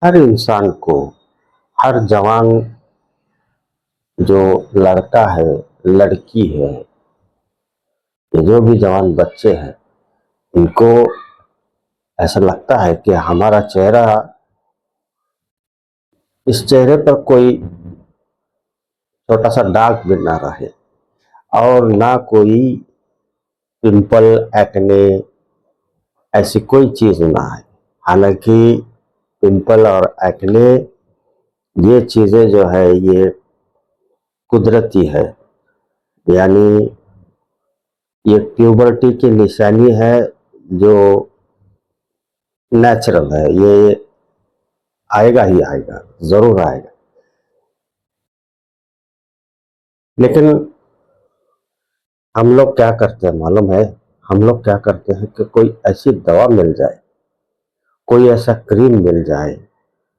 हर इंसान को, हर जवान जो लड़का है, लड़की है, ये जो भी जवान बच्चे हैं, इनको ऐसा लगता है कि हमारा चेहरा, इस चेहरे पर कोई छोटा सा दाग भी ना रहे और ना कोई पिंपल, एक्ने, ऐसी कोई चीज ना है। हालांकि पिंपल और एक्ने ये चीजें जो है ये कुदरती है, यानी ये प्यूबर्टी की निशानी है जो नेचुरल है। ये आएगा ही आएगा, जरूर आएगा। लेकिन हम लोग क्या करते हैं मालूम है? हम लोग क्या करते हैं कि कोई ऐसी दवा मिल जाए, कोई ऐसा क्रीम मिल जाए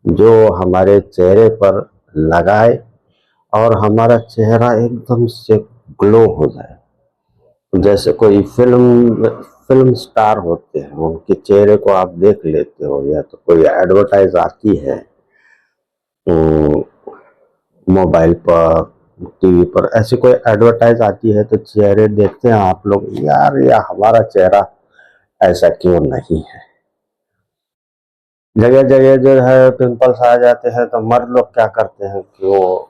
जो हमारे चेहरे पर लगाए और हमारा चेहरा एकदम से ग्लो हो जाए। जैसे कोई फिल्म स्टार होते हैं, उनके चेहरे को आप देख लेते हो, या तो कोई एडवर्टाइज आती है मोबाइल पर, टीवी पर, ऐसी कोई एडवर्टाइज आती है तो चेहरे देखते हैं आप लोग, यार या हमारा चेहरा ऐसा क्यों नहीं है। जगह जगह जो है पिंपल्स आ जाते हैं तो मर्द लोग क्या करते हैं कि वो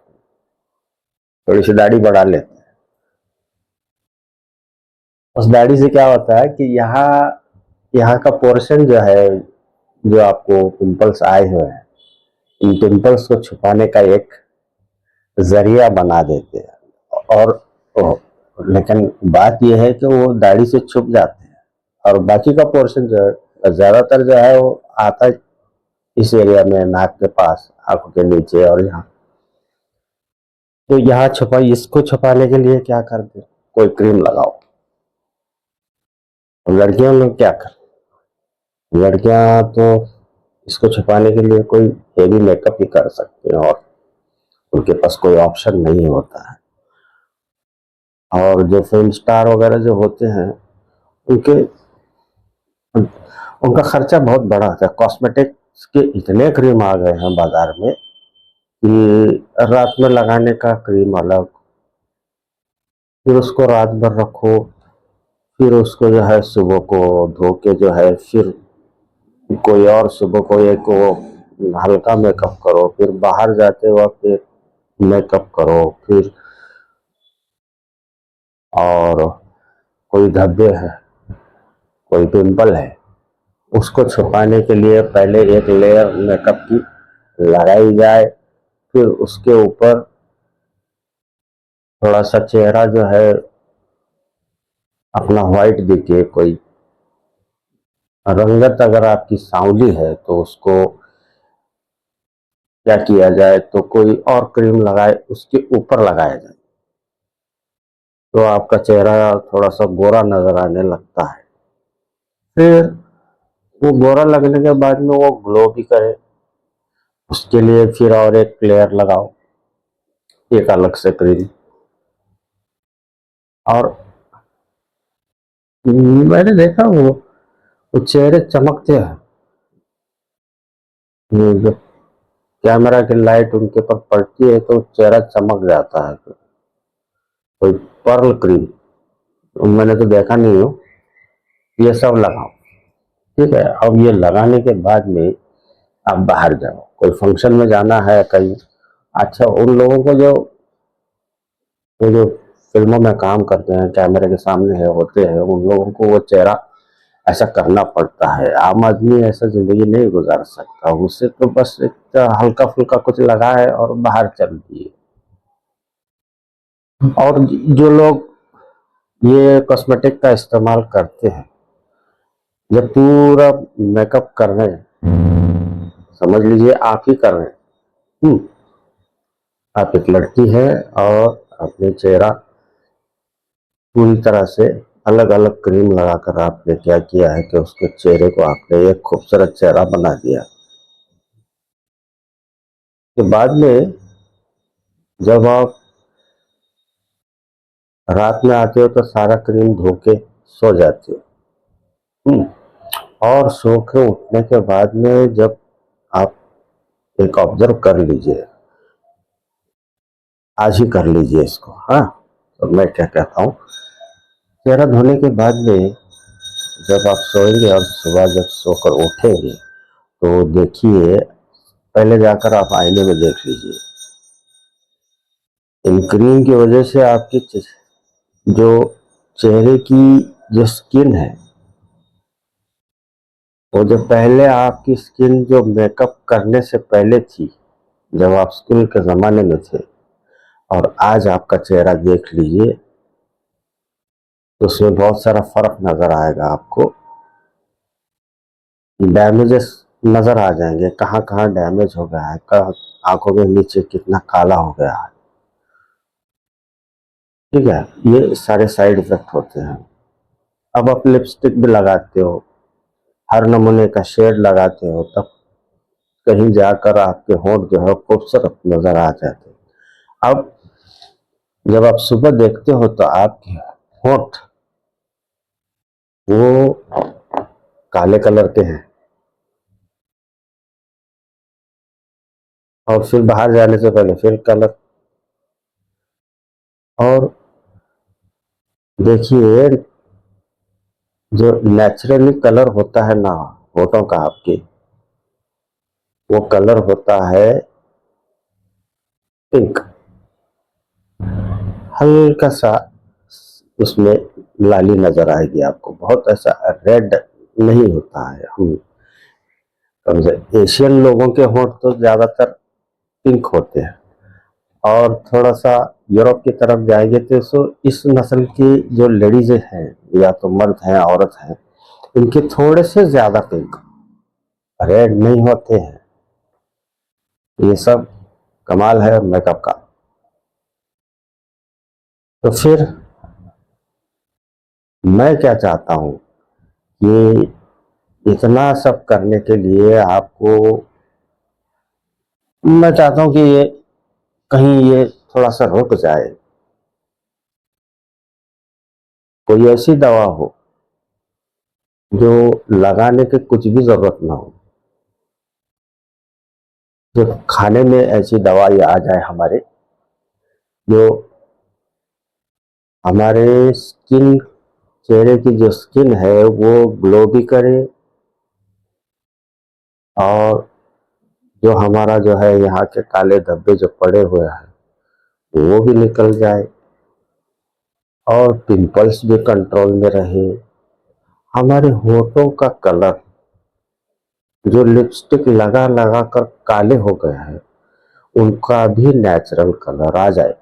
थोड़ी सी दाढ़ी बढ़ा लेते हैं। उस दाढ़ी से क्या होता है कि यहाँ यहाँ का पोर्शन जो है, जो आपको पिंपल्स आए हुए हैं, इन पिंपल्स को छुपाने का एक जरिया बना देते हैं। लेकिन बात यह है कि वो दाढ़ी से छुप जाते हैं और बाकी का पोर्शन जो है ज्यादातर जो है वो आता है इस एरिया में, नाक के पास, आंखों के नीचे और यहाँ। तो यहाँ छुपा, इसको छुपाने के लिए क्या करते, कोई क्रीम लगाओ। और लड़कियों में क्या कर, लड़कियां तो इसको छुपाने के लिए कोई हेवी मेकअप ही कर सकते हैं और उनके पास कोई ऑप्शन नहीं होता है। और जो फिल्म स्टार वगैरह जो होते हैं, उनके उनका खर्चा बहुत बड़ा होता है। कॉस्मेटिक्स के इतने क्रीम आ गए हैं बाजार में कि रात में लगाने का क्रीम अलग, फिर उसको रात भर रखो, फिर उसको जो है सुबह को धो के जो है फिर कोई और सुबह को एक वो हल्का मेकअप करो, फिर बाहर जाते वक्त एक मेकअप करो, फिर और कोई धब्बे है, कोई पिंपल है, उसको छुपाने के लिए पहले एक लेयर मेकअप की लगाई जाए, फिर उसके ऊपर थोड़ा सा चेहरा जो है अपना व्हाइट दिखे, कोई रंगत अगर आपकी सांवली है तो उसको क्या किया जाए, तो कोई और क्रीम लगाए, उसके ऊपर लगाया जाए तो आपका चेहरा थोड़ा सा गोरा नजर आने लगता है। फिर वो गोरा लगने के बाद में वो ग्लो भी करे, उसके लिए फिर और एक लेयर लगाओ, एक अलग से क्रीम। और मैंने देखा वो चेहरे चमकते हैं, जो कैमरा की लाइट उनके ऊपर पड़ती है तो चेहरा चमक जाता है। कोई पर्ल क्रीम मैंने तो देखा नहीं हो, ये सब लगाओ, ठीक है। अब ये लगाने के बाद में आप बाहर जाओ, कोई फंक्शन में जाना है कहीं। अच्छा, उन लोगों को जो वो जो फिल्मों में काम करते हैं, कैमरे के सामने है होते हैं, उन लोगों को वो चेहरा ऐसा करना पड़ता है। आम आदमी ऐसा जिंदगी नहीं गुजार सकता, उससे तो बस एक हल्का फुल्का कुछ लगा है और बाहर चल दिए। और जो लोग ये कॉस्मेटिक का इस्तेमाल करते हैं, जब पूरा मेकअप कर रहे हैं, समझ लीजिए आप ही कर रहे हैं, आप एक लड़की है और अपने चेहरा पूरी तरह से अलग अलग क्रीम लगाकर आपने क्या किया है कि उसके चेहरे को आपने एक खूबसूरत चेहरा बना दिया। के बाद में जब आप रात में आते हो तो सारा क्रीम धो के सो जाते हो। और सो के उठने के बाद में जब आप एक ऑब्जर्व कर लीजिए, आज ही कर लीजिए इसको। हाँ, तो मैं क्या कहता हूँ, चेहरा धोने के बाद में जब आप सोएंगे और सुबह जब सोकर उठेंगे तो देखिए, पहले जाकर आप आईने में देख लीजिए। इन क्रीम की वजह से आपकी जो चेहरे की जो स्किन है, वो जो पहले आपकी स्किन जो मेकअप करने से पहले थी, जब आप स्कूल के ज़माने में थे, और आज आपका चेहरा देख लीजिए तो उसमें बहुत सारा फ़र्क नज़र आएगा आपको। डैमेजेस नज़र आ जाएंगे, कहाँ कहाँ डैमेज हो गया है, कहाँ आंखों के नीचे कितना काला हो गया है। ठीक है, ये सारे साइड इफ़ेक्ट होते हैं। अब आप लिपस्टिक भी लगाते हो, हर नमूने का शेड लगाते हो, तब कहीं जाकर आपके होंठ जो है खूबसूरत नज़र आ जाते हैं। अब जब आप सुबह देखते हो तो आपके होंठ वो काले कलर के हैं, और फिर बाहर जाने से पहले फिर कलर। और देखिए, जो नेचुरली कलर होता है ना होठों का आपके, वो कलर होता है पिंक, हल्का सा उसमें लाली नजर आएगी आपको, बहुत ऐसा रेड नहीं होता है। हम कम से एशियन लोगों के होंठ तो ज्यादातर पिंक होते हैं, और थोड़ा सा यूरोप की तरफ जाएंगे तो इस नस्ल की जो लेडीज हैं, या तो मर्द हैं औरत हैं, इनके थोड़े से ज्यादा पिंक, रेड नहीं होते हैं। ये सब कमाल है मेकअप का। तो फिर मैं क्या चाहता हूँ कि इतना सब करने के लिए आपको, मैं चाहता हूँ कि ये कहीं ये थोड़ा सा रुक जाए, कोई ऐसी दवा हो जो लगाने की कुछ भी जरूरत ना हो, जो खाने में ऐसी दवाई आ जाए हमारे, जो हमारे स्किन, चेहरे की जो स्किन है वो ग्लो भी करे, और जो हमारा जो है यहाँ के काले धब्बे जो पड़े हुए हैं वो भी निकल जाए, और पिंपल्स भी कंट्रोल में रहे। हमारे होठों का कलर जो लिपस्टिक लगा लगा कर काले हो गए हैं, उनका भी नेचुरल कलर आ जाए।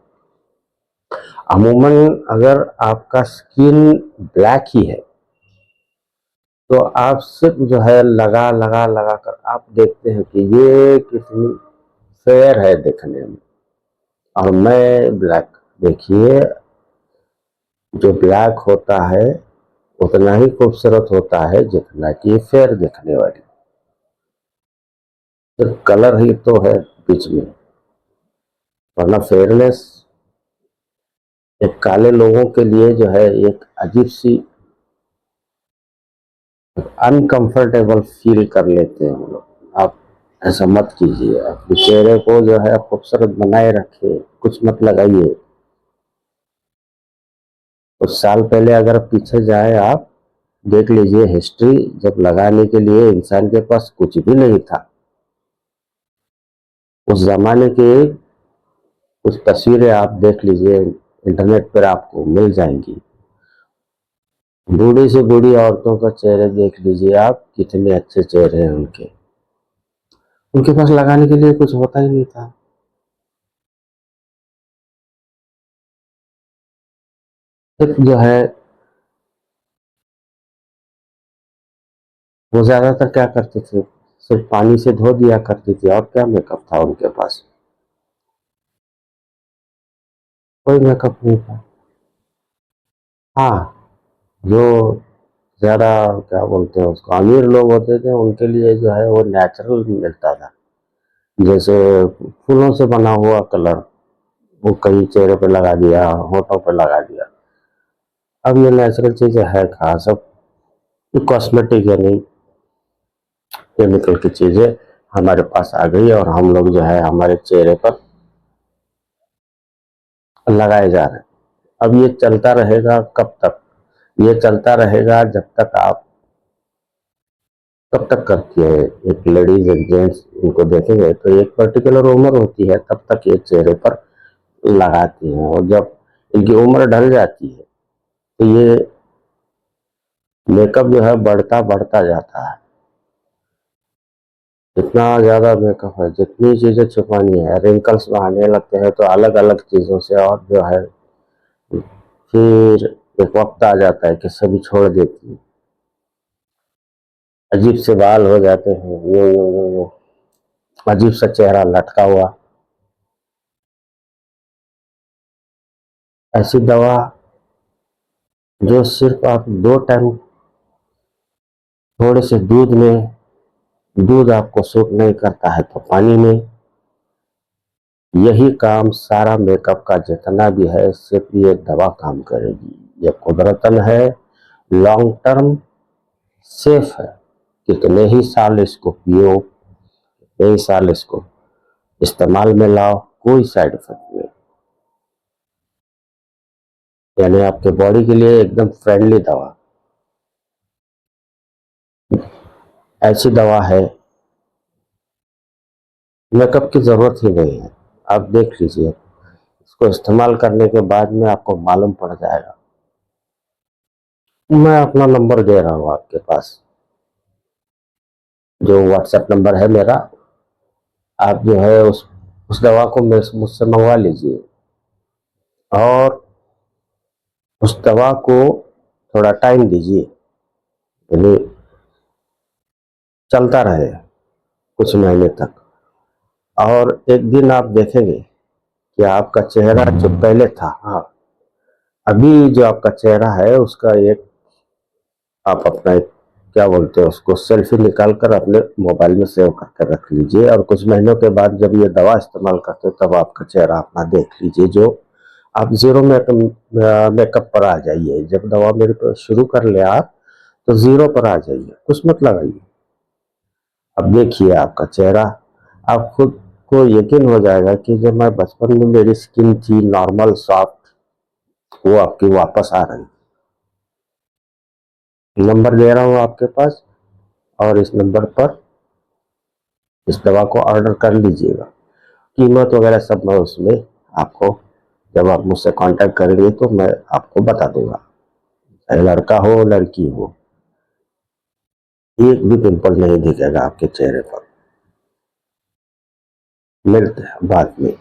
अमूमन अगर आपका स्किन ब्लैक ही है तो आप सिर्फ जो है लगा लगा लगा कर आप देखते हैं कि ये कितनी फेयर है देखने में, और मैं ब्लैक, देखिए जो ब्लैक होता है उतना ही खूबसूरत होता है जितना कि फेयर दिखने वाली। सिर्फ कलर ही तो है बीच में, वरना फेयरनेस एक काले लोगों के लिए जो है एक अजीब सी अनकंफर्टेबल फील कर लेते हैं हम लोग। आप ऐसा मत कीजिए, अपने चेहरे को जो है खूबसूरत बनाए रखिए, कुछ मत लगाइए। कुछ साल पहले अगर पीछे जाए आप, देख लीजिए हिस्ट्री, जब लगाने के लिए इंसान के पास कुछ भी नहीं था, उस जमाने के कुछ तस्वीरें आप देख लीजिए, इंटरनेट पर आपको मिल जाएंगी। बूढ़ी से बूढ़ी औरतों का चेहरे देख लीजिए आप, कितने अच्छे चेहरे हैं उनके, उनके पास लगाने के लिए कुछ होता ही नहीं था। सिर्फ जो है वो ज्यादातर क्या करते थे, सिर्फ पानी से धो दिया करती थी, और क्या मेकअप था उनके पास, कोई मेकअप नहीं था। हाँ, जो ज्यादा क्या बोलते हैं उसको, अमीर लोग होते थे, उनके लिए जो है वो नेचुरल मिलता था, जैसे फूलों से बना हुआ कलर, वो कहीं चेहरे पे लगा दिया, होठों पे लगा दिया। अब ये नेचुरल चीजें है कहाँ, सब कॉस्मेटिक है, नहीं केमिकल की चीजें हमारे पास आ गई और हम लोग जो है हमारे चेहरे पर लगाए जा रहे हैं। अब ये चलता रहेगा कब तक? ये चलता रहेगा जब तक आप कब तक करती है। एक लेडीज एक जेंट्स इनको देखेंगे तो एक पर्टिकुलर उम्र होती है, तब तक ये चेहरे पर लगाती हैं, और जब इनकी उम्र ढल जाती है तो ये मेकअप जो है बढ़ता बढ़ता जाता है। जितना ज्यादा मेकअप है, जितनी चीजें छुपानी है, रिंकल्स आने लगते हैं तो अलग अलग चीजों से, और जो है फिर एक वक्त आ जाता है कि सभी छोड़ देती है। अजीब से बाल हो जाते हैं, यो अजीब सा चेहरा लटका हुआ। ऐसी दवा जो सिर्फ आप 2 टाइम थोड़े से दूध में, दूध आपको सूट नहीं करता है तो पानी में, यही काम सारा मेकअप का जितना भी है सिर्फ ये दवा काम करेगी। ये कुदरतन है, लॉन्ग टर्म सेफ है। कितने ही साल इसको पियो, कितने ही साल इसको इस्तेमाल में लाओ, कोई साइड इफेक्ट नहीं। यानी आपके बॉडी के लिए एकदम फ्रेंडली दवा। ऐसी दवा है मेकअप की जरूरत ही नहीं है। आप देख लीजिए, इसको इस्तेमाल करने के बाद में आपको मालूम पड़ जाएगा। मैं अपना नंबर दे रहा हूँ आपके पास, जो व्हाट्सएप नंबर है मेरा। आप जो है उस दवा को मुझसे मंगवा लीजिए, और उस दवा को थोड़ा टाइम दीजिए, यानी चलता रहे कुछ महीने तक। और एक दिन आप देखेंगे कि आपका चेहरा जो पहले था, हाँ, अभी जो आपका चेहरा है उसका एक, आप अपना एक क्या बोलते हैं उसको, सेल्फी निकाल कर अपने मोबाइल में सेव करके रख लीजिए, और कुछ महीनों के बाद जब ये दवा इस्तेमाल करते हो तब आपका चेहरा अपना देख लीजिए। जो आप जीरो मेकअप पर आ जाइए। जब दवा मेरे को शुरू कर ले आप, तो जीरो पर आ जाइए, कुछ मत लगाइए। अब देखिए आपका चेहरा, आप खुद को यकीन हो जाएगा कि जब मैं बचपन में मेरी स्किन थी नॉर्मल सॉफ्ट, वो आपकी वापस आ रही। नंबर दे रहा हूँ आपके पास, और इस नंबर पर इस दवा को ऑर्डर कर लीजिएगा। कीमत वगैरह सब मैं उसमें आपको, जब आप मुझसे कांटेक्ट करेंगे तो मैं आपको बता दूंगा। चाहे लड़का हो लड़की हो, एक भी पिंपल नहीं दिखेगा आपके चेहरे पर। मिलते हैं बाद में।